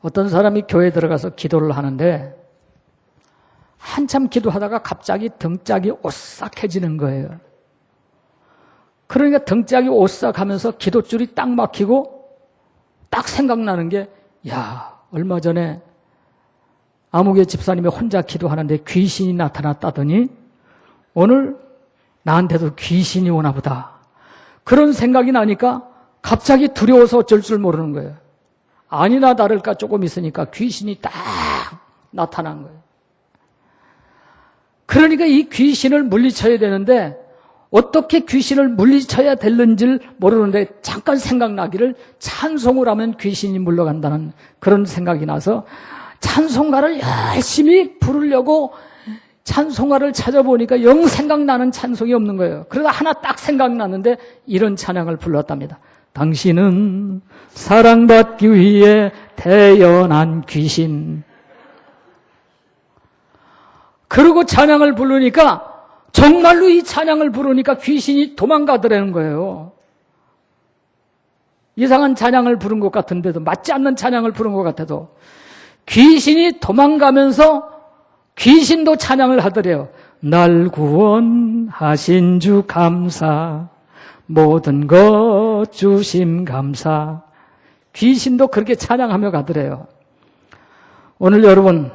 어떤 사람이 교회에 들어가서 기도를 하는데 한참 기도하다가 갑자기 등짝이 오싹해지는 거예요. 그러니까 등짝이 오싹하면서 기도줄이 딱 막히고 딱 생각나는 게, 야, 얼마 전에 아무개 집사님이 혼자 기도하는데 귀신이 나타났다더니 오늘 나한테도 귀신이 오나 보다. 그런 생각이 나니까 갑자기 두려워서 어쩔 줄 모르는 거예요. 아니나 다를까 조금 있으니까 귀신이 딱 나타난 거예요. 그러니까 이 귀신을 물리쳐야 되는데 어떻게 귀신을 물리쳐야 되는지를 모르는데 잠깐 생각나기를 찬송을 하면 귀신이 물러간다는 그런 생각이 나서 찬송가를 열심히 부르려고 찬송가를 찾아보니까 영 생각나는 찬송이 없는 거예요. 그러다 하나 딱 생각났는데 이런 찬양을 불렀답니다. 당신은 사랑받기 위해 태어난 귀신. 그리고 찬양을 부르니까 정말로 이 찬양을 부르니까 귀신이 도망가더라는 거예요. 이상한 찬양을 부른 것 같은데도, 맞지 않는 찬양을 부른 것 같아도 귀신이 도망가면서 귀신도 찬양을 하더래요. 날 구원하신 주 감사, 모든 것 주심 감사. 귀신도 그렇게 찬양하며 가더래요. 오늘 여러분,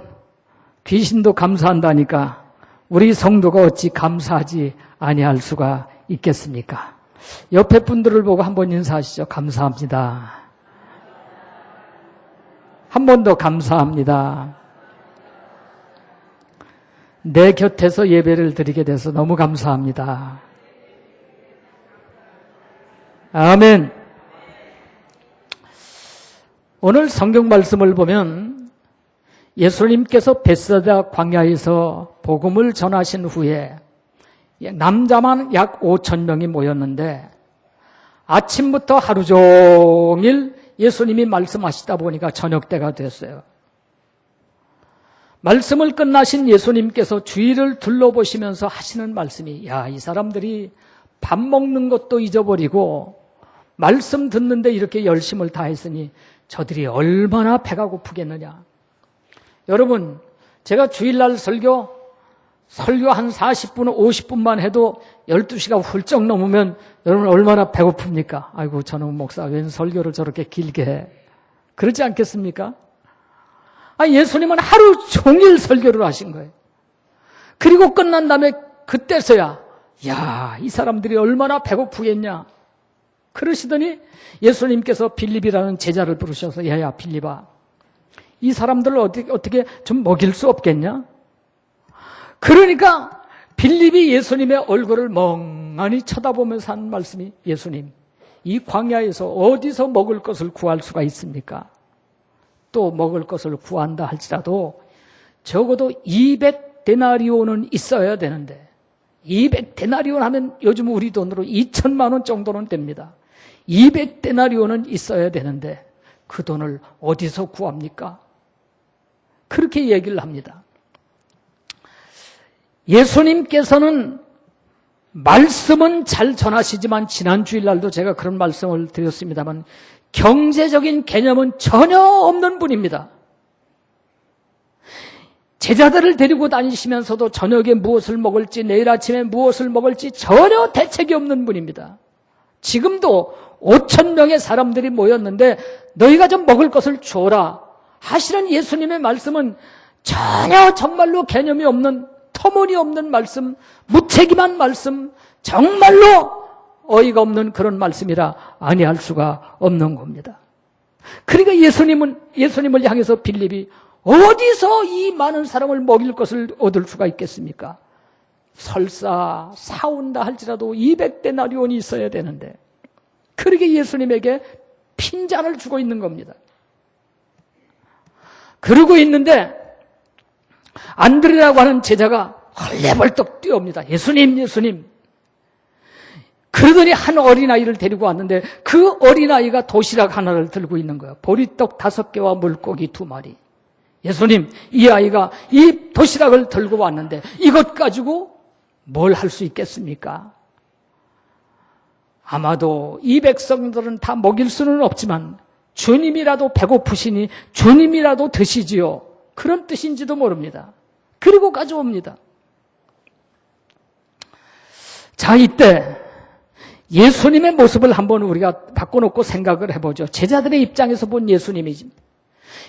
귀신도 감사한다니까 우리 성도가 어찌 감사하지 아니할 수가 있겠습니까? 옆에 분들을 보고 한번 인사하시죠. 감사합니다. 한 번 더 감사합니다. 내 곁에서 예배를 드리게 돼서 너무 감사합니다. 아멘. 오늘 성경 말씀을 보면 예수님께서 베스다 광야에서 복음을 전하신 후에 남자만 약 5,000명이 모였는데 아침부터 하루 종일 예수님이 말씀하시다 보니까 저녁 때가 됐어요. 말씀을 끝나신 예수님께서 주위를 둘러보시면서 하시는 말씀이, 야, 이 사람들이 밥 먹는 것도 잊어버리고 말씀 듣는데 이렇게 열심을 다했으니 저들이 얼마나 배가 고프겠느냐. 여러분, 제가 주일날 설교 한 40분, 50분만 해도 12시가 훌쩍 넘으면 여러분 얼마나 배고픕니까? 아이고, 저놈 목사 웬 설교를 저렇게 길게 해. 그러지 않겠습니까? 예수님은 하루 종일 설교를 하신 거예요. 그리고 끝난 다음에 그때서야, 야, 이 사람들이 얼마나 배고프겠냐. 그러시더니 예수님께서 빌립이라는 제자를 부르셔서, 야야, 빌립아, 이 사람들을 어떻게 좀 먹일 수 없겠냐? 그러니까 빌립이 예수님의 얼굴을 멍하니 쳐다보면서 한 말씀이, 예수님, 이 광야에서 어디서 먹을 것을 구할 수가 있습니까? 또 먹을 것을 구한다 할지라도 적어도 200데나리온은 있어야 되는데, 200데나리온 하면 요즘 우리 돈으로 2천만 원 정도는 됩니다. 200데나리온은 있어야 되는데 그 돈을 어디서 구합니까? 그렇게 얘기를 합니다. 예수님께서는 말씀은 잘 전하시지만 지난 주일날도 제가 그런 말씀을 드렸습니다만 경제적인 개념은 전혀 없는 분입니다. 제자들을 데리고 다니시면서도 저녁에 무엇을 먹을지, 내일 아침에 무엇을 먹을지 전혀 대책이 없는 분입니다. 지금도 5,000명의 사람들이 모였는데 너희가 좀 먹을 것을 줘라 하시는 예수님의 말씀은 전혀 정말로 개념이 없는, 터무니없는 말씀, 무책임한 말씀, 정말로 어이가 없는 그런 말씀이라 아니할 수가 없는 겁니다. 그러니까 예수님을 향해서 빌립이 어디서 이 많은 사람을 먹일 것을 얻을 수가 있겠습니까? 설사 사온다 할지라도 200데나리온이 있어야 되는데, 그렇게 예수님에게 핀잔을 주고 있는 겁니다. 그러고 있는데 안드레라고 하는 제자가 헐레벌떡 뛰어옵니다. 예수님, 예수님. 그러더니 한 어린아이를 데리고 왔는데 그 어린아이가 도시락 하나를 들고 있는 거예요. 보리떡 5개와 물고기 2마리. 예수님, 이 아이가 이 도시락을 들고 왔는데 이것 가지고 뭘 할 수 있겠습니까? 아마도 이 백성들은 다 먹일 수는 없지만 주님이라도 배고프시니 주님이라도 드시지요. 그런 뜻인지도 모릅니다. 그리고 가져옵니다. 자, 이때 예수님의 모습을 한번 우리가 바꿔놓고 생각을 해보죠. 제자들의 입장에서 본 예수님이지.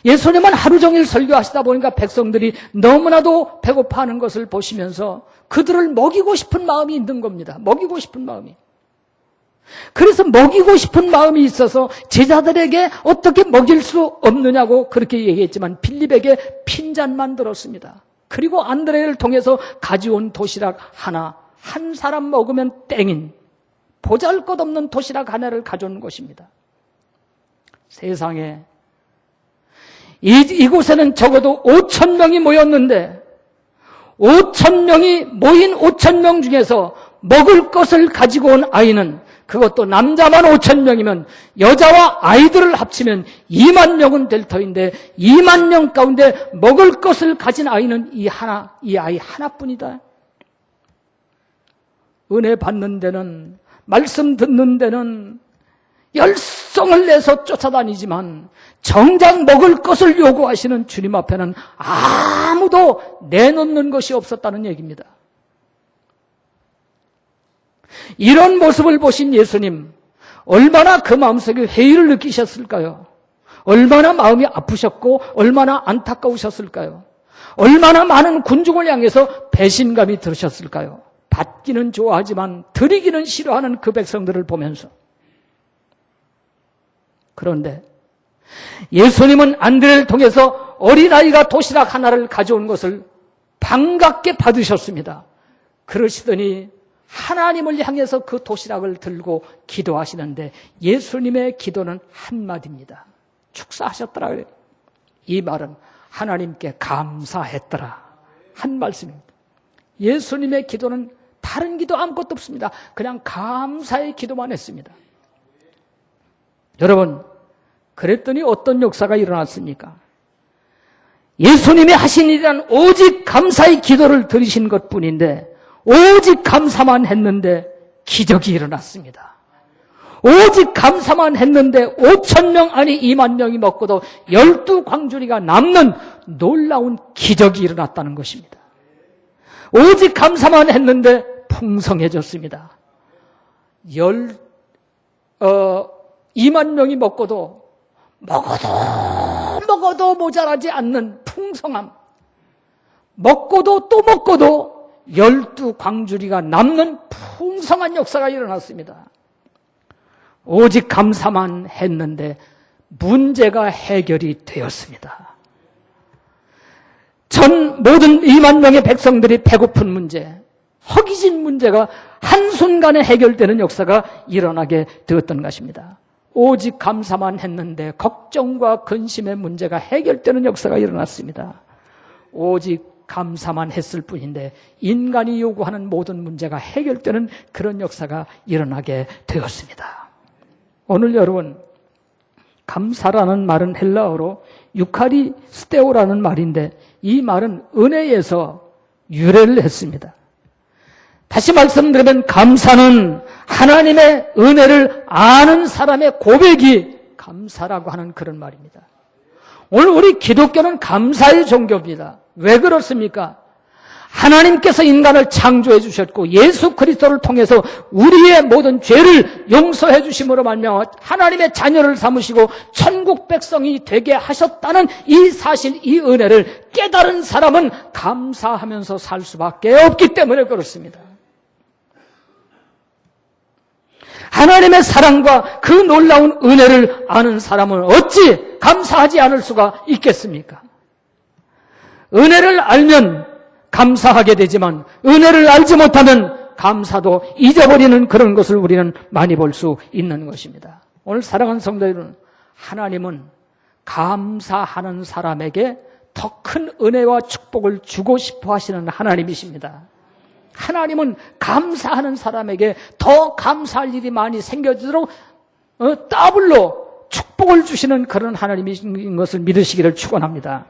예수님은 하루 종일 설교하시다 보니까 백성들이 너무나도 배고파하는 것을 보시면서 그들을 먹이고 싶은 마음이 있는 겁니다. 먹이고 싶은 마음이. 그래서 먹이고 싶은 마음이 있어서 제자들에게 어떻게 먹일 수 없느냐고 그렇게 얘기했지만 빌립에게 핀잔만 들었습니다. 그리고 안드레를 통해서 가져온 도시락 하나, 한 사람 먹으면 땡인 보잘것없는 도시락 하나를 가져온 것입니다. 세상에 이곳에는 적어도 5,000명이 모였는데 5,000명이 모인 5,000명 중에서 먹을 것을 가지고 온 아이는 그것도 남자만 5,000명이면 여자와 아이들을 합치면 2만 명은 될 터인데 2만 명 가운데 먹을 것을 가진 아이는 이 아이 하나뿐이다. 은혜 받는 데는, 말씀 듣는 데는 열성을 내서 쫓아다니지만 정작 먹을 것을 요구하시는 주님 앞에는 아무도 내놓는 것이 없었다는 얘기입니다. 이런 모습을 보신 예수님, 얼마나 그 마음속에 회의를 느끼셨을까요? 얼마나 마음이 아프셨고 얼마나 안타까우셨을까요? 얼마나 많은 군중을 향해서 배신감이 들으셨을까요? 받기는 좋아하지만 드리기는 싫어하는 그 백성들을 보면서. 그런데 예수님은 안드레를 통해서 어린아이가 도시락 하나를 가져온 것을 반갑게 받으셨습니다. 그러시더니 하나님을 향해서 그 도시락을 들고 기도하시는데 예수님의 기도는 한마디입니다. 축사하셨더라 그래요. 이 말은 하나님께 감사했더라 한 말씀입니다. 예수님의 기도는 다른 기도 아무것도 없습니다. 그냥 감사의 기도만 했습니다. 여러분, 그랬더니 어떤 역사가 일어났습니까? 예수님이 하신 일이란 오직 감사의 기도를 드리신 것뿐인데 오직 감사만 했는데 기적이 일어났습니다. 오직 감사만 했는데 5,000명 아니 2만 명이 먹고도 12광주리가 남는 놀라운 기적이 일어났다는 것입니다. 오직 감사만 했는데 풍성해졌습니다. 2만 명이 먹어도 모자라지 않는 풍성함. 먹고도 또 먹고도 12광주리가 남는 풍성한 역사가 일어났습니다. 오직 감사만 했는데 문제가 해결이 되었습니다. 전 모든 2만 명의 백성들이 배고픈 문제, 허기진 문제가 한순간에 해결되는 역사가 일어나게 되었던 것입니다. 오직 감사만 했는데 걱정과 근심의 문제가 해결되는 역사가 일어났습니다. 오직 감사만 했을 뿐인데 인간이 요구하는 모든 문제가 해결되는 그런 역사가 일어나게 되었습니다. 오늘 여러분, 감사라는 말은 헬라어로 유카리스테오라는 말인데 이 말은 은혜에서 유래를 했습니다. 다시 말씀드리면 감사는 하나님의 은혜를 아는 사람의 고백이 감사라고 하는 그런 말입니다. 오늘 우리 기독교는 감사의 종교입니다. 왜 그렇습니까? 하나님께서 인간을 창조해 주셨고 예수 그리스도를 통해서 우리의 모든 죄를 용서해 주심으로 말미암아 하나님의 자녀를 삼으시고 천국 백성이 되게 하셨다는 이 사실, 이 은혜를 깨달은 사람은 감사하면서 살 수밖에 없기 때문에 그렇습니다. 하나님의 사랑과 그 놀라운 은혜를 아는 사람은 어찌 감사하지 않을 수가 있겠습니까? 은혜를 알면 감사하게 되지만 은혜를 알지 못하면 감사도 잊어버리는 그런 것을 우리는 많이 볼 수 있는 것입니다. 오늘 사랑하는 성도 여러분, 하나님은 감사하는 사람에게 더 큰 은혜와 축복을 주고 싶어 하시는 하나님이십니다. 하나님은 감사하는 사람에게 더 감사할 일이 많이 생겨지도록 더블로 축복을 주시는 그런 하나님인 것을 믿으시기를 축원합니다.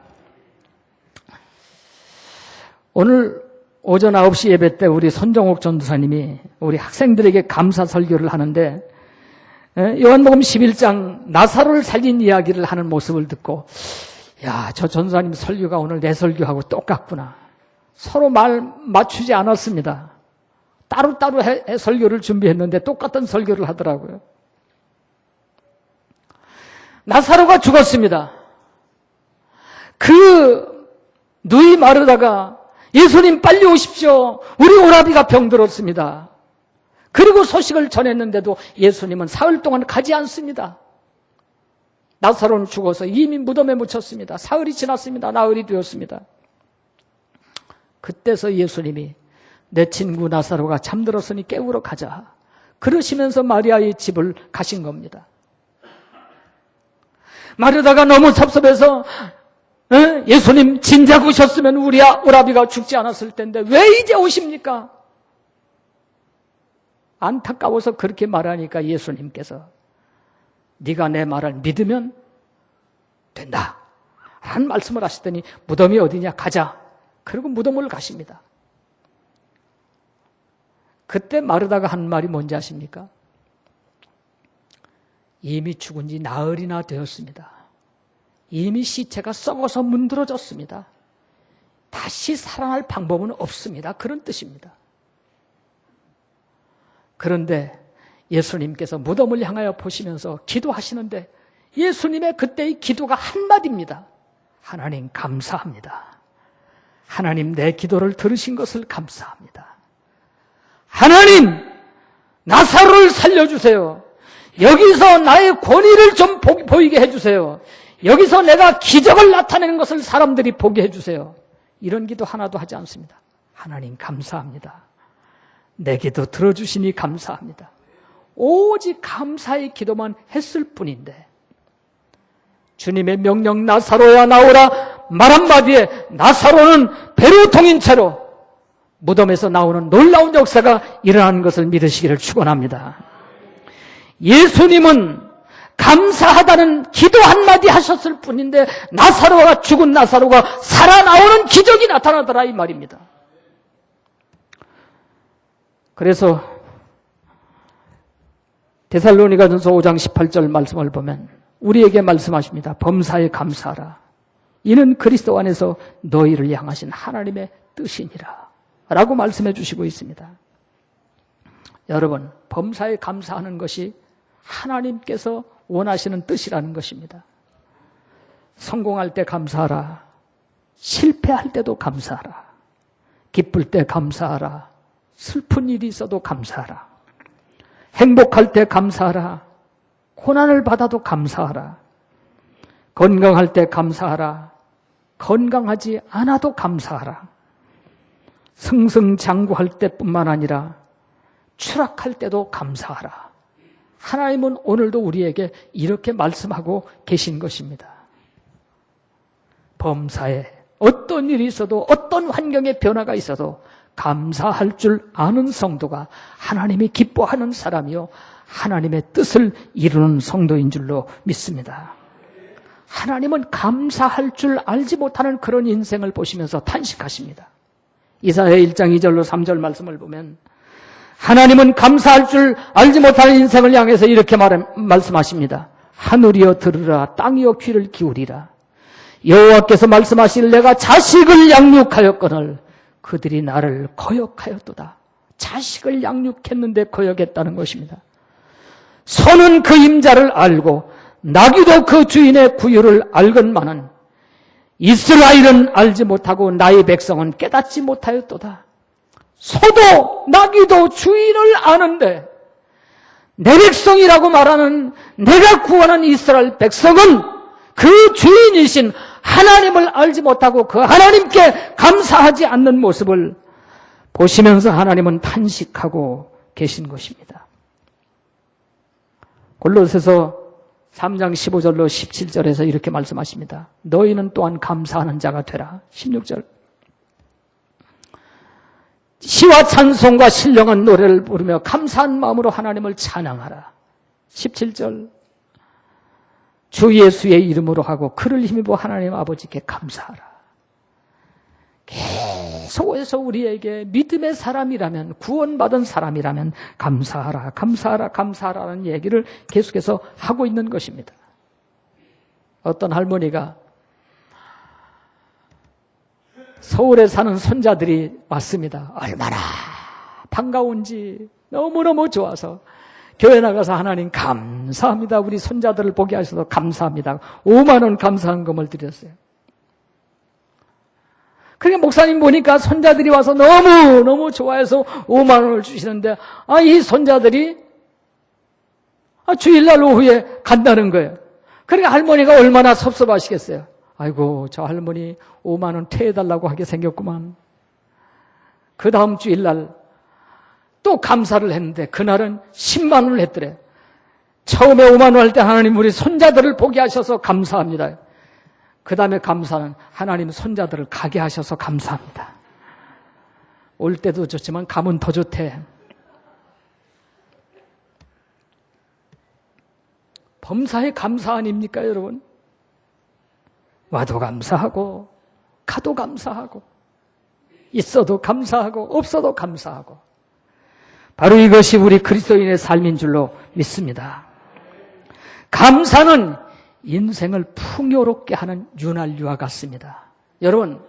오늘 오전 9시 예배 때 우리 손정옥 전도사님이 우리 학생들에게 감사 설교를 하는데 요한복음 11장 나사로를 살린 이야기를 하는 모습을 듣고 야, 저 전사님 설교가 오늘 내 설교하고 똑같구나. 서로 말 맞추지 않았습니다. 따로따로 설교를 준비했는데 똑같은 설교를 하더라고요. 나사로가 죽었습니다. 그 누이 마르다가 예수님 빨리 오십시오. 우리 오라비가 병들었습니다. 그리고 소식을 전했는데도 예수님은 사흘 동안 가지 않습니다. 나사로는 죽어서 이미 무덤에 묻혔습니다. 사흘이 지났습니다. 나흘이 되었습니다. 그때서 예수님이 내 친구 나사로가 잠들었으니 깨우러 가자. 그러시면서 마리아의 집을 가신 겁니다. 마르다가 너무 섭섭해서 예수님 진작 오셨으면 우리 오라비가 죽지 않았을 텐데 왜 이제 오십니까? 안타까워서 그렇게 말하니까 예수님께서 네가 내 말을 믿으면 된다 라는 말씀을 하시더니 무덤이 어디냐 가자. 그리고 무덤을 가십니다. 그때 마르다가 한 말이 뭔지 아십니까? 이미 죽은 지 나흘이나 되었습니다. 이미 시체가 썩어서 문드러졌습니다. 다시 살아날 방법은 없습니다. 그런 뜻입니다. 그런데 예수님께서 무덤을 향하여 보시면서 기도하시는데 예수님의 그때의 기도가 한마디입니다. 하나님 감사합니다. 하나님 내 기도를 들으신 것을 감사합니다. 하나님 나사로를 살려주세요. 여기서 나의 권위를 좀 보이게 해주세요. 여기서 내가 기적을 나타내는 것을 사람들이 보게 해주세요. 이런 기도 하나도 하지 않습니다. 하나님 감사합니다. 내 기도 들어주시니 감사합니다. 오직 감사의 기도만 했을 뿐인데 주님의 명령 나사로야 나오라 말 한마디에 나사로는 배로 통인 채로 무덤에서 나오는 놀라운 역사가 일어나는 것을 믿으시기를 축원합니다. 예수님은 감사하다는 기도 한마디 하셨을 뿐인데 나사로가 죽은 나사로가 살아나오는 기적이 나타나더라 이 말입니다. 그래서 데살로니가전서 5장 18절 말씀을 보면 우리에게 말씀하십니다. 범사에 감사하라. 이는 그리스도 안에서 너희를 향하신 하나님의 뜻이니라 라고 말씀해 주시고 있습니다. 여러분, 범사에 감사하는 것이 하나님께서 원하시는 뜻이라는 것입니다. 성공할 때 감사하라. 실패할 때도 감사하라. 기쁠 때 감사하라. 슬픈 일이 있어도 감사하라. 행복할 때 감사하라. 고난을 받아도 감사하라. 건강할 때 감사하라. 건강하지 않아도 감사하라. 승승장구할 때뿐만 아니라 추락할 때도 감사하라. 하나님은 오늘도 우리에게 이렇게 말씀하고 계신 것입니다. 범사에 어떤 일이 있어도 어떤 환경의 변화가 있어도 감사할 줄 아는 성도가 하나님이 기뻐하는 사람이요 하나님의 뜻을 이루는 성도인 줄로 믿습니다. 하나님은 감사할 줄 알지 못하는 그런 인생을 보시면서 탄식하십니다. 이사야 1장 2절로 3절 말씀을 보면 하나님은 감사할 줄 알지 못하는 인생을 향해서 이렇게 말씀하십니다. 하늘이여 들으라 땅이여 귀를 기울이라. 여호와께서 말씀하실 내가 자식을 양육하였거늘 그들이 나를 거역하였도다. 자식을 양육했는데 거역했다는 것입니다. 소는 그 임자를 알고 나귀도 그 주인의 구유를 알건만은 이스라엘은 알지 못하고 나의 백성은 깨닫지 못하였도다. 소도 나귀도 주인을 아는데 내 백성이라고 말하는 내가 구원한 이스라엘 백성은 그 주인이신 하나님을 알지 못하고 그 하나님께 감사하지 않는 모습을 보시면서 하나님은 탄식하고 계신 것입니다. 골로새서 3장 15절로 17절에서 이렇게 말씀하십니다. 너희는 또한 감사하는 자가 되라. 16절 시와 찬송과 신령한 노래를 부르며 감사한 마음으로 하나님을 찬양하라. 17절 주 예수의 이름으로 하고 그를 힘입어 하나님 아버지께 감사하라. 계속해서 우리에게 믿음의 사람이라면, 구원받은 사람이라면 감사하라, 감사하라, 감사하라는 얘기를 계속해서 하고 있는 것입니다. 어떤 할머니가 서울에 사는 손자들이 왔습니다. 얼마나 반가운지 너무너무 좋아서 교회 나가서 하나님 감사합니다. 우리 손자들을 보게 하셔서 감사합니다. 5만 원 감사한 금을 드렸어요. 그러니까 목사님 보니까 손자들이 와서 너무너무 좋아해서 5만 원을 주시는데 이 손자들이 주일날 오후에 간다는 거예요. 그러니까 할머니가 얼마나 섭섭하시겠어요. 아이고 저 할머니 5만 원 퇴해달라고 하게 생겼구만. 그 다음 주일날 또 감사를 했는데 그날은 10만 원을 했더래. 처음에 5만 원 할 때 하나님 우리 손자들을 보게 하셔서 감사합니다. 그 다음에 감사는 하나님 손자들을 가게 하셔서 감사합니다. 올 때도 좋지만 가면 더 좋대. 범사에 감사 아닙니까 여러분? 와도 감사하고 가도 감사하고 있어도 감사하고 없어도 감사하고 바로 이것이 우리 그리스도인의 삶인 줄로 믿습니다. 감사는 인생을 풍요롭게 하는 윤활유와 같습니다. 여러분,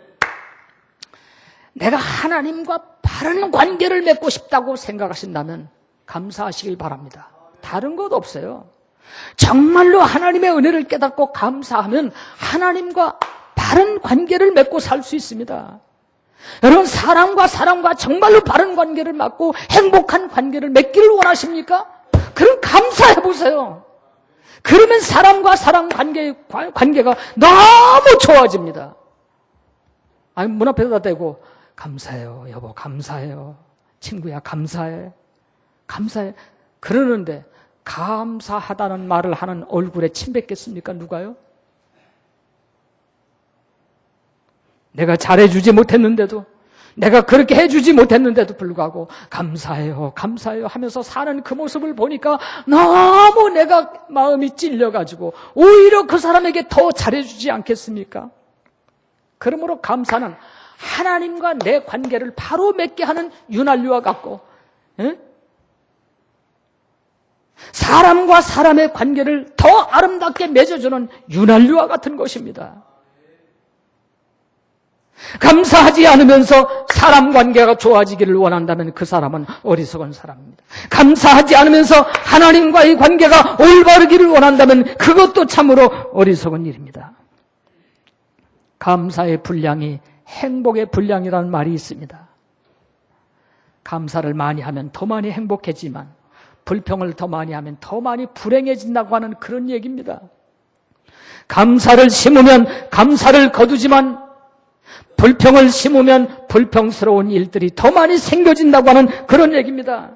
내가 하나님과 바른 관계를 맺고 싶다고 생각하신다면 감사하시길 바랍니다. 다른 것 없어요. 정말로 하나님의 은혜를 깨닫고 감사하면 하나님과 바른 관계를 맺고 살 수 있습니다. 여러분, 사람과 정말로 바른 관계를 맺고 행복한 관계를 맺기를 원하십니까? 그럼 감사해 보세요. 그러면 사람과 사람 관계가 너무 좋아집니다. 문 앞에다 대고 감사해요 여보, 감사해요 친구야, 감사해 그러는데 감사하다는 말을 하는 얼굴에 침 뱉겠습니까? 누가요? 내가 잘해주지 못했는데도, 내가 그렇게 해주지 못했는데도 불구하고 감사해요 하면서 사는 그 모습을 보니까 너무 내가 마음이 찔려가지고 오히려 그 사람에게 더 잘해주지 않겠습니까? 그러므로 감사는 하나님과 내 관계를 바로 맺게 하는 윤활유와 같고, 사람과 사람의 관계를 더 아름답게 맺어주는 윤활유와 같은 것입니다. 감사하지 않으면서 사람 관계가 좋아지기를 원한다면 그 사람은 어리석은 사람입니다. 감사하지 않으면서 하나님과의 관계가 올바르기를 원한다면 그것도 참으로 어리석은 일입니다. 감사의 분량이 행복의 분량이라는 말이 있습니다. 감사를 많이 하면 더 많이 행복해지만 불평을 더 많이 하면 더 많이 불행해진다고 하는 그런 얘기입니다. 감사를 심으면 감사를 거두지만 불평을 심으면 불평스러운 일들이 더 많이 생겨진다고 하는 그런 얘기입니다.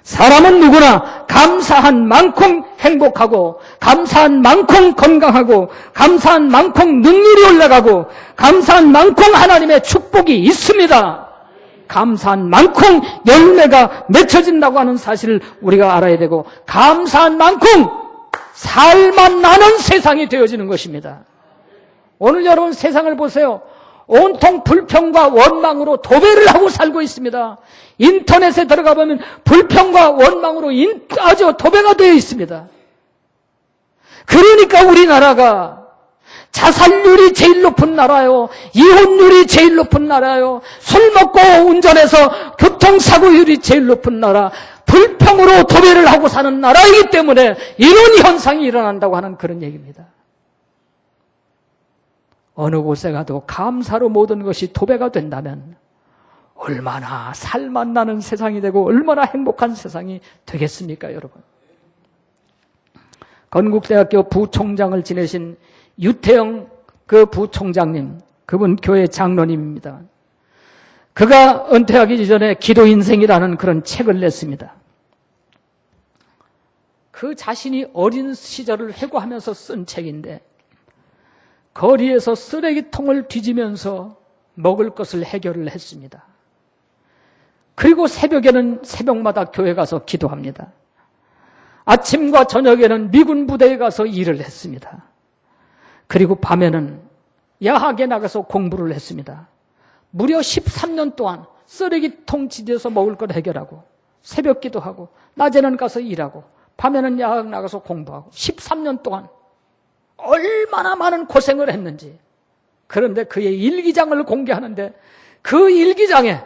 사람은 누구나 감사한 만큼 행복하고, 감사한 만큼 건강하고, 감사한 만큼 능률이 올라가고, 감사한 만큼 하나님의 축복이 있습니다. 감사한 만큼 열매가 맺혀진다고 하는 사실을 우리가 알아야 되고, 감사한 만큼 살만 나는 세상이 되어지는 것입니다. 오늘 여러분 세상을 보세요. 온통 불평과 원망으로 도배를 하고 살고 있습니다. 인터넷에 들어가 보면 불평과 원망으로 아주 도배가 되어 있습니다. 그러니까 우리나라가 자살률이 제일 높은 나라요, 이혼율이 제일 높은 나라요, 술 먹고 운전해서 교통사고율이 제일 높은 나라, 불평으로 도배를 하고 사는 나라이기 때문에 이런 현상이 일어난다고 하는 그런 얘기입니다. 어느 곳에 가도 감사로 모든 것이 도배가 된다면 얼마나 살만 나는 세상이 되고 얼마나 행복한 세상이 되겠습니까, 여러분? 건국대학교 부총장을 지내신 유태영 그 부총장님, 그분 교회 장로님입니다. 그가 은퇴하기 전에 기도 인생이라는 그런 책을 냈습니다. 그 자신이 어린 시절을 회고하면서 쓴 책인데, 거리에서 쓰레기통을 뒤지면서 먹을 것을 해결을 했습니다. 그리고 새벽마다 교회 가서 기도합니다. 아침과 저녁에는 미군 부대에 가서 일을 했습니다. 그리고 밤에는 야학에 나가서 공부를 했습니다. 무려 13년 동안 쓰레기통 지대에서 먹을 걸 해결하고 새벽 기도하고 낮에는 가서 일하고 밤에는 야학 나가서 공부하고 13년 동안 얼마나 많은 고생을 했는지. 그런데 그의 일기장을 공개하는데 그 일기장에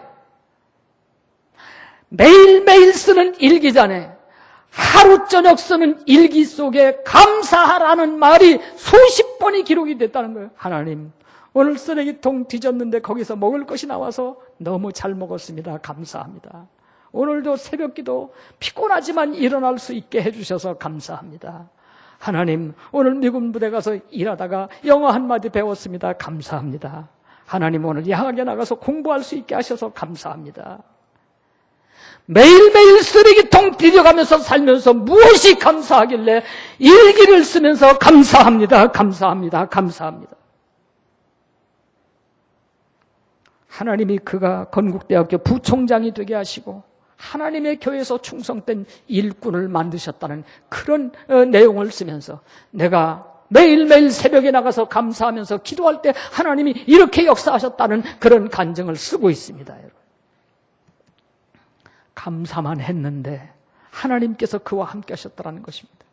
매일매일 쓰는 일기장에 하루 저녁 쓰는 일기 속에 감사하라는 말이 수십 번이 기록이 됐다는 거예요. 하나님, 오늘 쓰레기통 뒤졌는데 거기서 먹을 것이 나와서 너무 잘 먹었습니다. 감사합니다. 오늘도 새벽기도 피곤하지만 일어날 수 있게 해주셔서 감사합니다. 하나님, 오늘 미군 부대 가서 일하다가 영어 한마디 배웠습니다. 감사합니다. 하나님, 오늘 야학에 나가서 공부할 수 있게 하셔서 감사합니다. 매일매일 쓰레기통 뒤져가면서 살면서 무엇이 감사하길래 일기를 쓰면서 감사합니다. 감사합니다. 감사합니다. 하나님이 그가 건국대학교 부총장이 되게 하시고 하나님의 교회에서 충성된 일꾼을 만드셨다는 그런 내용을 쓰면서 내가 매일매일 새벽에 나가서 감사하면서 기도할 때 하나님이 이렇게 역사하셨다는 그런 간증을 쓰고 있습니다. 여러분. 감사만 했는데 하나님께서 그와 함께 하셨다는 것입니다.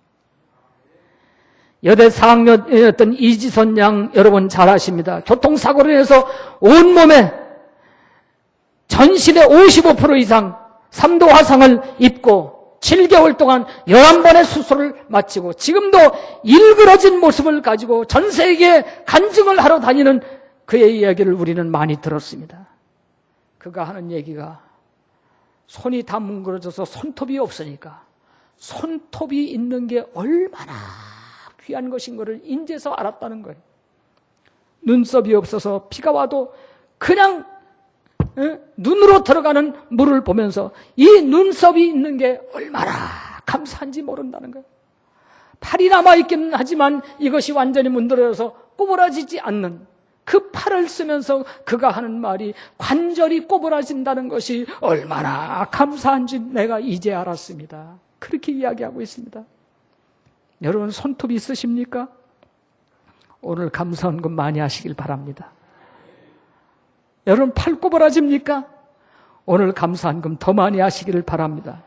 여대 4학년이었던 이지선 양 여러분 잘 아십니다. 교통사고로 인해서 온몸에 전신의 55% 이상 3도 화상을 입고 7개월 동안 11번의 수술을 마치고 지금도 일그러진 모습을 가지고 전 세계에 간증을 하러 다니는 그의 이야기를 우리는 많이 들었습니다. 그가 하는 얘기가 손이 다 뭉그러져서 손톱이 없으니까 손톱이 있는 게 얼마나 귀한 것인 것을 인제서 알았다는 거예요. 눈썹이 없어서 비가 와도 그냥 눈으로 들어가는 물을 보면서 이 눈썹이 있는 게 얼마나 감사한지 모른다는 거예요. 팔이 남아있기는 하지만 이것이 완전히 문드러져서 꼬부라지지 않는 그 팔을 쓰면서 그가 하는 말이 관절이 꼬부라진다는 것이 얼마나 감사한지 내가 이제 알았습니다. 그렇게 이야기하고 있습니다. 여러분 손톱이 있으십니까? 오늘 감사한 것 많이 하시길 바랍니다. 여러분 팔 꼬부라집니까? 오늘 감사한 금 더 많이 하시기를 바랍니다.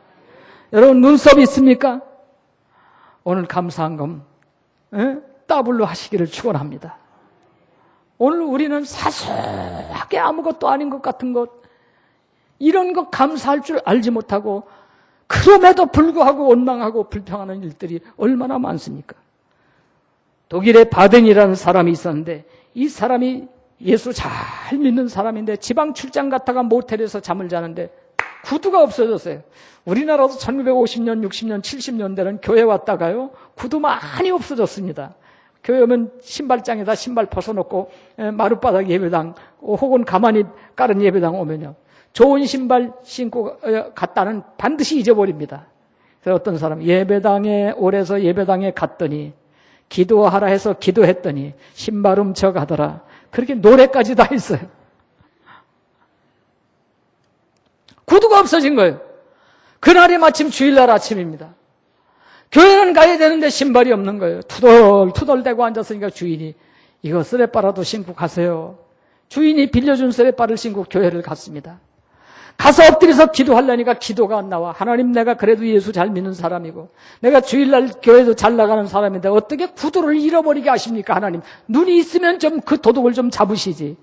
여러분 눈썹이 있습니까? 오늘 감사한 금 더블로 하시기를 축원합니다. 오늘 우리는 사소하게 아무것도 아닌 것 같은 것 이런 것 감사할 줄 알지 못하고 그럼에도 불구하고 원망하고 불평하는 일들이 얼마나 많습니까? 독일에 바덴이라는 사람이 있었는데 이 사람이 예수 잘 믿는 사람인데 지방 출장 갔다가 모텔에서 잠을 자는데 구두가 없어졌어요. 우리나라도 1950년, 60년, 70년대는 교회 왔다가요 구두 많이 없어졌습니다. 교회 오면 신발장에다 신발 벗어놓고 마룻바닥 예배당 혹은 가만히 깔은 예배당 오면요 좋은 신발 신고 갔다는 반드시 잊어버립니다. 그래서 어떤 사람 예배당에 오래서 예배당에 갔더니 기도하라 해서 기도했더니 신발 훔쳐가더라. 그렇게 노래까지 다 있어요. 구두가 없어진 거예요. 그날이 마침 주일날 아침입니다. 교회는 가야 되는데 신발이 없는 거예요. 투덜투덜대고 앉았으니까 주인이 이거 쓰레빠라도 신고 가세요. 주인이 빌려준 쓰레빠를 신고 교회를 갔습니다. 가서 엎드려서 기도하려니까 기도가 안 나와. 하나님 내가 그래도 예수 잘 믿는 사람이고 내가 주일날 교회도 잘 나가는 사람인데 어떻게 구두를 잃어버리게 하십니까 하나님. 눈이 있으면 좀 그 도둑을 좀 잡으시지.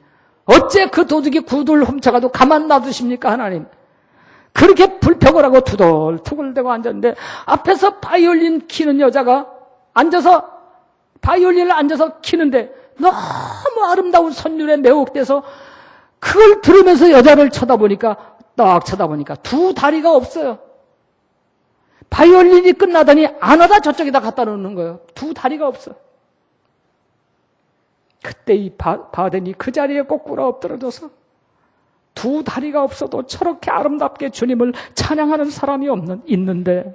어째 그 도둑이 구두를 훔쳐가도 가만 놔두십니까 하나님. 그렇게 불평을 하고 투덜투덜대고 앉았는데 앞에서 바이올린 키는 여자가 앉아서 바이올린을 앉아서 키는데 너무 아름다운 선율에 매혹돼서 그걸 들으면서 여자를 쳐다보니까 딱 쳐다보니까 두 다리가 없어요. 바이올린이 끝나더니 안아다 저쪽에다 갖다 놓는 거예요. 두 다리가 없어. 그때 이 바덴이 그 자리에 거꾸로 엎드려져서 두 다리가 없어도 저렇게 아름답게 주님을 찬양하는 사람이 있는데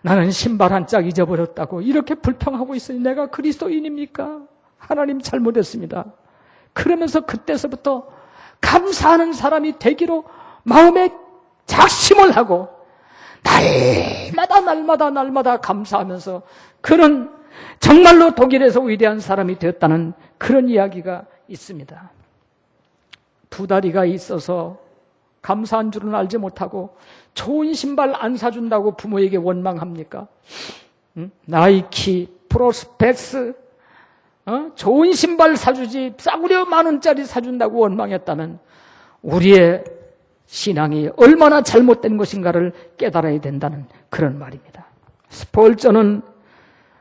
나는 신발 한 짝 잊어버렸다고 이렇게 불평하고 있으니 내가 그리스도인입니까? 하나님 잘못했습니다. 그러면서 그때서부터 감사하는 사람이 되기로 마음에 작심을 하고 날마다 감사하면서 그는 정말로 독일에서 위대한 사람이 되었다는 그런 이야기가 있습니다. 두 다리가 있어서 감사한 줄은 알지 못하고 좋은 신발 안 사준다고 부모에게 원망합니까? 나이키, 프로스펙스, 좋은 신발 사주지 싸구려 10,000원짜리 사준다고 원망했다면 우리의 신앙이 얼마나 잘못된 것인가를 깨달아야 된다는 그런 말입니다. 스폴전은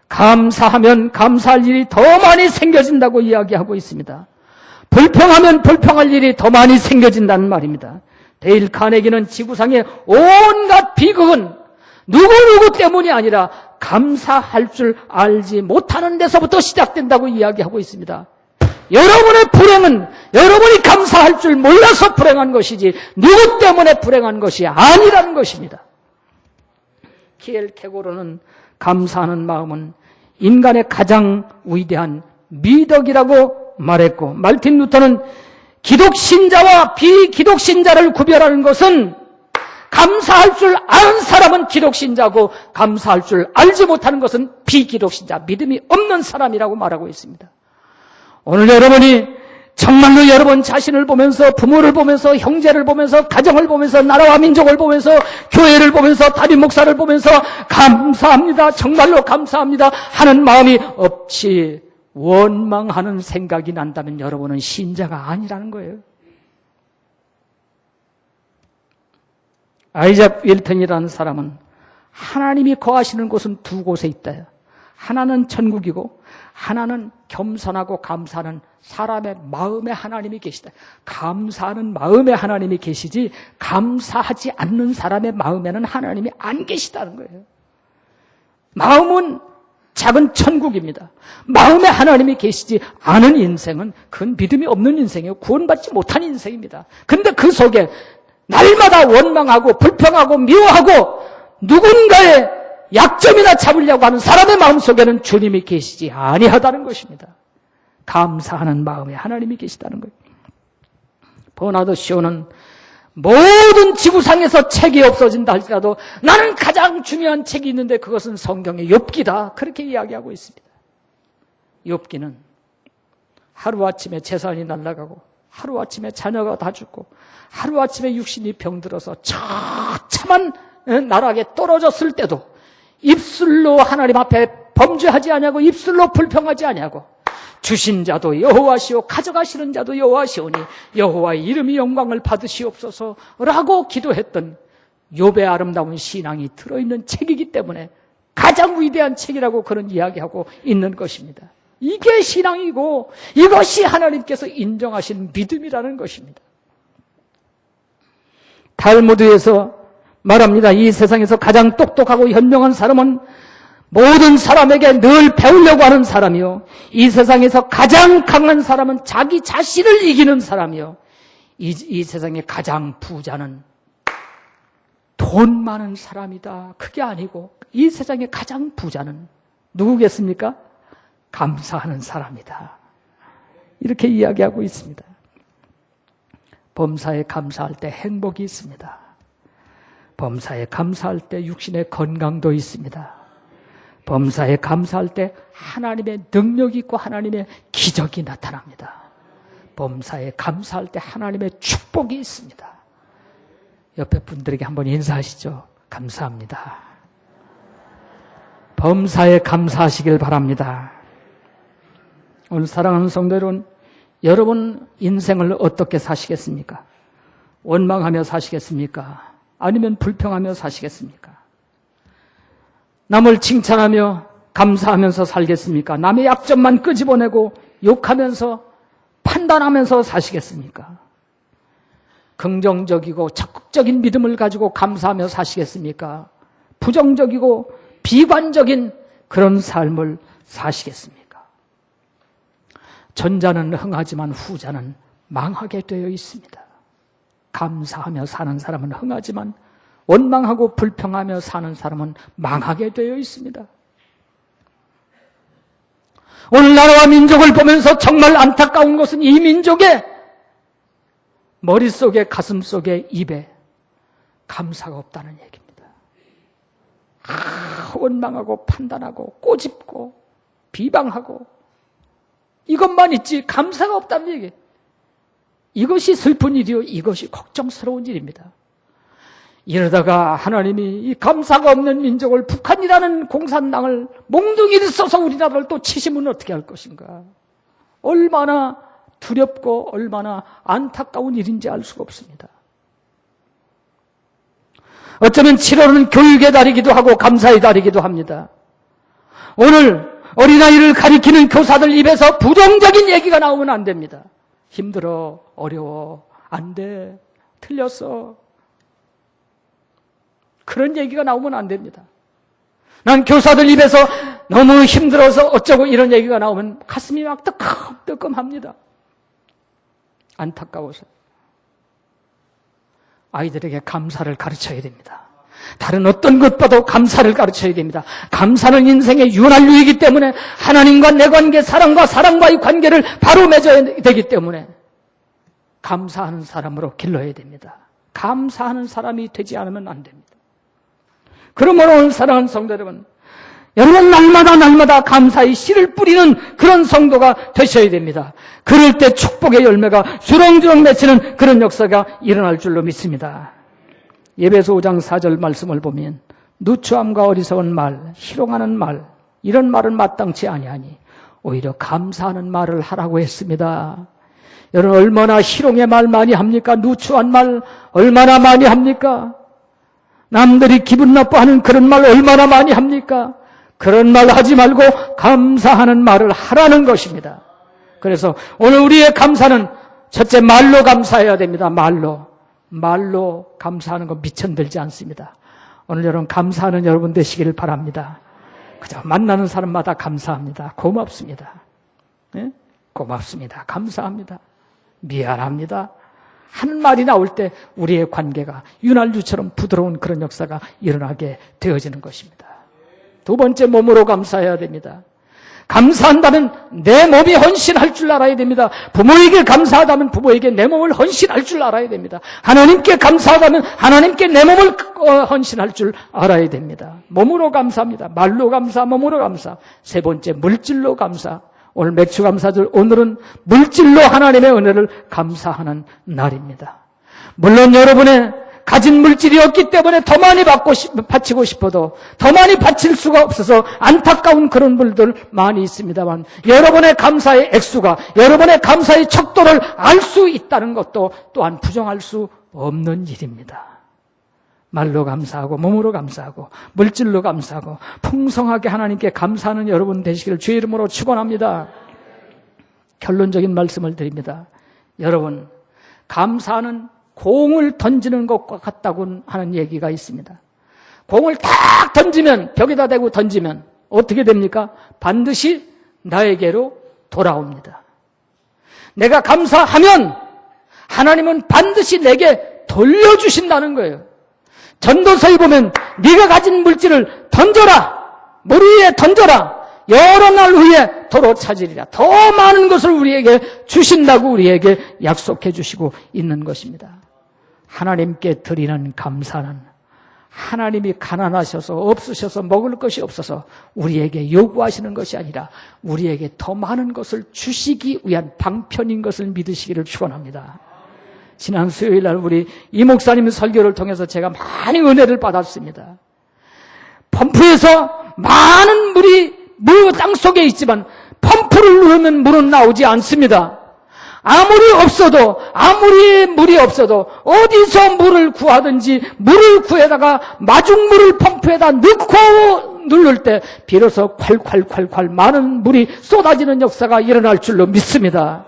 감사하면 감사할 일이 더 많이 생겨진다고 이야기하고 있습니다. 불평하면 불평할 일이 더 많이 생겨진다는 말입니다. 데일 카네기는 지구상의 온갖 비극은 누구누구 때문이 아니라 감사할 줄 알지 못하는 데서부터 시작된다고 이야기하고 있습니다. 여러분의 불행은 여러분이 감사할 줄 몰라서 불행한 것이지 누구 때문에 불행한 것이 아니라는 것입니다. 키엘케고르는 감사하는 마음은 인간의 가장 위대한 미덕이라고 말했고, 말틴 루터는 기독신자와 비기독신자를 구별하는 것은 감사할 줄 아는 사람은 기독신자고 감사할 줄 알지 못하는 것은 비기독신자, 믿음이 없는 사람이라고 말하고 있습니다. 오늘 여러분이 정말로 여러분 자신을 보면서, 부모를 보면서, 형제를 보면서, 가정을 보면서, 나라와 민족을 보면서, 교회를 보면서, 담임 목사를 보면서 감사합니다, 정말로 감사합니다 하는 마음이 없이 원망하는 생각이 난다면 여러분은 신자가 아니라는 거예요. 아이작 윌턴이라는 사람은 하나님이 거하시는 곳은 두 곳에 있다. 하나는 천국이고 하나는 겸손하고 감사하는 사람의 마음에 하나님이 계시다. 감사하는 마음에 하나님이 계시지 감사하지 않는 사람의 마음에는 하나님이 안 계시다는 거예요. 마음은 작은 천국입니다. 마음에 하나님이 계시지 않은 인생은 그건 믿음이 없는 인생이에요. 구원받지 못한 인생입니다. 그런데 그 속에 날마다 원망하고 불평하고 미워하고 누군가의 약점이나 잡으려고 하는 사람의 마음속에는 주님이 계시지 아니하다는 것입니다. 감사하는 마음에 하나님이 계시다는 거예요. 버나드 쇼는 모든 지구상에서 책이 없어진다 할지라도 나는 가장 중요한 책이 있는데 그것은 성경의 욥기다, 그렇게 이야기하고 있습니다. 욥기는 하루아침에 재산이 날아가고 하루아침에 자녀가 다 죽고 하루아침에 육신이 병들어서 처참한 나락에 떨어졌을 때도 입술로 하나님 앞에 범죄하지 아니하고 입술로 불평하지 아니하고 주신 자도 여호와시오 가져가시는 자도 여호와시오니 여호와의 이름이 영광을 받으시옵소서라고 기도했던 욥의 아름다운 신앙이 들어있는 책이기 때문에 가장 위대한 책이라고 그런 이야기하고 있는 것입니다. 이게 신앙이고 이것이 하나님께서 인정하신 믿음이라는 것입니다. 탈무드에서 말합니다. 이 세상에서 가장 똑똑하고 현명한 사람은 모든 사람에게 늘 배우려고 하는 사람이요, 이 세상에서 가장 강한 사람은 자기 자신을 이기는 사람이요, 이 세상의 가장 부자는 돈 많은 사람이다. 그게 아니고 이 세상의 가장 부자는 누구겠습니까? 감사하는 사람이다. 이렇게 이야기하고 있습니다. 범사에 감사할 때 행복이 있습니다. 범사에 감사할 때 육신의 건강도 있습니다. 범사에 감사할 때 하나님의 능력이 있고 하나님의 기적이 나타납니다. 범사에 감사할 때 하나님의 축복이 있습니다. 옆에 분들에게 한번 인사하시죠. 감사합니다. 범사에 감사하시길 바랍니다. 오늘 사랑하는 성도 여러분, 여러분 인생을 어떻게 사시겠습니까? 원망하며 사시겠습니까? 아니면 불평하며 사시겠습니까? 남을 칭찬하며 감사하면서 살겠습니까? 남의 약점만 끄집어내고 욕하면서 판단하면서 사시겠습니까? 긍정적이고 적극적인 믿음을 가지고 감사하며 사시겠습니까? 부정적이고 비관적인 그런 삶을 사시겠습니까? 전자는 흥하지만 후자는 망하게 되어 있습니다. 감사하며 사는 사람은 흥하지만 원망하고 불평하며 사는 사람은 망하게 되어 있습니다. 오늘 나라와 민족을 보면서 정말 안타까운 것은 이 민족의 머릿속에, 가슴속에, 입에 감사가 없다는 얘기입니다. 원망하고 판단하고 꼬집고 비방하고 이것만 있지 감사가 없다는 얘기예요. 이것이 슬픈 일이요. 이것이 걱정스러운 일입니다. 이러다가 하나님이 이 감사가 없는 민족을, 북한이라는 공산당을 몽둥이를 써서 우리나라를 또 치시면 어떻게 할 것인가. 얼마나 두렵고 얼마나 안타까운 일인지 알 수가 없습니다. 어쩌면 7월은 교육의 달이기도 하고 감사의 달이기도 합니다. 오늘 어린아이를 가리키는 교사들 입에서 부정적인 얘기가 나오면 안 됩니다. 힘들어, 어려워, 안 돼, 틀렸어. 그런 얘기가 나오면 안 됩니다. 난 교사들 입에서 너무 힘들어서 어쩌고 이런 얘기가 나오면 가슴이 막 뜨끔뜨끔합니다. 안타까워서. 아이들에게 감사를 가르쳐야 됩니다. 다른 어떤 것보다 감사를 가르쳐야 됩니다. 감사는 인생의 윤활유이기 때문에 하나님과 내 관계, 사람과 사람과의 관계를 바로 맺어야 되기 때문에 감사하는 사람으로 길러야 됩니다. 감사하는 사람이 되지 않으면 안 됩니다. 그러므로 오늘 사랑하는 성도 여러분, 여러분 날마다 감사의 씨를 뿌리는 그런 성도가 되셔야 됩니다. 그럴 때 축복의 열매가 주렁주렁 맺히는 그런 역사가 일어날 줄로 믿습니다. 에베소 5장 4절 말씀을 보면 누추함과 어리석은 말, 희롱하는 말, 이런 말은 마땅치 아니하니 오히려 감사하는 말을 하라고 했습니다. 여러분 얼마나 희롱의 말 많이 합니까? 누추한 말 얼마나 많이 합니까? 남들이 기분 나빠하는 그런 말 얼마나 많이 합니까? 그런 말 하지 말고 감사하는 말을 하라는 것입니다. 그래서 오늘 우리의 감사는 첫째 말로 감사해야 됩니다. 말로 감사하는 거 미천들지 않습니다. 오늘 여러분 감사하는 여러분 되시기를 바랍니다. 그저 만나는 사람마다 감사합니다. 고맙습니다. 네? 고맙습니다. 감사합니다. 미안합니다. 하는 말이 나올 때 우리의 관계가 윤활유처럼 부드러운 그런 역사가 일어나게 되어지는 것입니다. 두 번째, 몸으로 감사해야 됩니다. 감사한다면 내 몸이 헌신할 줄 알아야 됩니다. 부모에게 감사하다면 부모에게 내 몸을 헌신할 줄 알아야 됩니다. 하나님께 감사하다면 하나님께 내 몸을 헌신할 줄 알아야 됩니다. 몸으로 감사합니다. 말로 감사, 몸으로 감사. 세 번째, 물질로 감사. 오늘 맥주 감사절, 오늘은 물질로 하나님의 은혜를 감사하는 날입니다. 물론 여러분의 가진 물질이 없기 때문에 더 많이 바치고 싶어도 더 많이 바칠 수가 없어서 안타까운 그런 분들 많이 있습니다만, 여러분의 감사의 액수가, 여러분의 감사의 척도를 알 수 있다는 것도 또한 부정할 수 없는 일입니다. 말로 감사하고 몸으로 감사하고 물질로 감사하고 풍성하게 하나님께 감사하는 여러분 되시기를 주의 이름으로 축원합니다. 결론적인 말씀을 드립니다. 여러분, 감사는 공을 던지는 것과 같다고 하는 얘기가 있습니다. 공을 탁 던지면, 벽에다 대고 던지면 어떻게 됩니까? 반드시 나에게로 돌아옵니다. 내가 감사하면 하나님은 반드시 내게 돌려주신다는 거예요. 전도서에 보면 네가 가진 물질을 던져라, 물 위에 던져라, 여러 날 후에 도로 찾으리라. 더 많은 것을 우리에게 주신다고 우리에게 약속해 주시고 있는 것입니다. 하나님께 드리는 감사는 하나님이 가난하셔서 없으셔서 먹을 것이 없어서 우리에게 요구하시는 것이 아니라 우리에게 더 많은 것을 주시기 위한 방편인 것을 믿으시기를 축원합니다. 지난 수요일 날 우리 이 목사님 설교를 통해서 제가 많이 은혜를 받았습니다. 펌프에서 많은 물이 땅 속에 있지만 펌프를 누르면 물은 나오지 않습니다. 아무리 물이 없어도 어디서 물을 구하든지 물을 구해다가 마중물을 펌프에다 넣고 누를 때 비로소 콸콸콸콸 많은 물이 쏟아지는 역사가 일어날 줄로 믿습니다.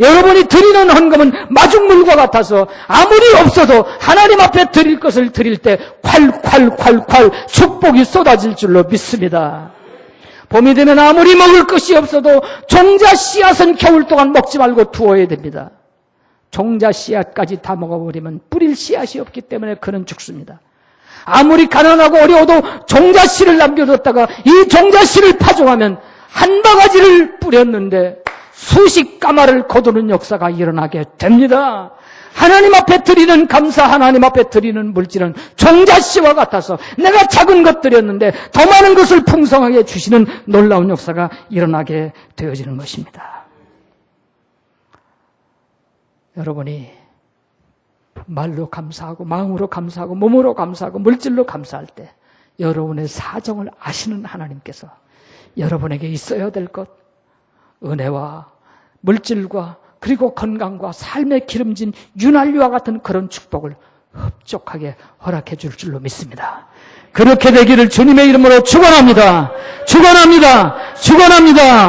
여러분이 드리는 헌금은 마중물과 같아서 아무리 없어도 하나님 앞에 드릴 것을 드릴 때 콸콸콸콸 축복이 쏟아질 줄로 믿습니다. 봄이 되면 아무리 먹을 것이 없어도 종자 씨앗은 겨울 동안 먹지 말고 두어야 됩니다. 종자 씨앗까지 다 먹어버리면 뿌릴 씨앗이 없기 때문에 그는 죽습니다. 아무리 가난하고 어려워도 종자 씨를 남겨뒀다가 이 종자 씨를 파종하면 한 바가지를 뿌렸는데 수십 가마를 거두는 역사가 일어나게 됩니다. 하나님 앞에 드리는 감사, 하나님 앞에 드리는 물질은 종자씨와 같아서 내가 작은 것 드렸는데 더 많은 것을 풍성하게 주시는 놀라운 역사가 일어나게 되어지는 것입니다. 여러분이 말로 감사하고 마음으로 감사하고 몸으로 감사하고 물질로 감사할 때 여러분의 사정을 아시는 하나님께서 여러분에게 있어야 될 것, 은혜와 물질과 그리고 건강과 삶의 기름진 윤활유와 같은 그런 축복을 흡족하게 허락해 줄 줄로 믿습니다. 그렇게 되기를 주님의 이름으로 축원합니다. 축원합니다. 축원합니다.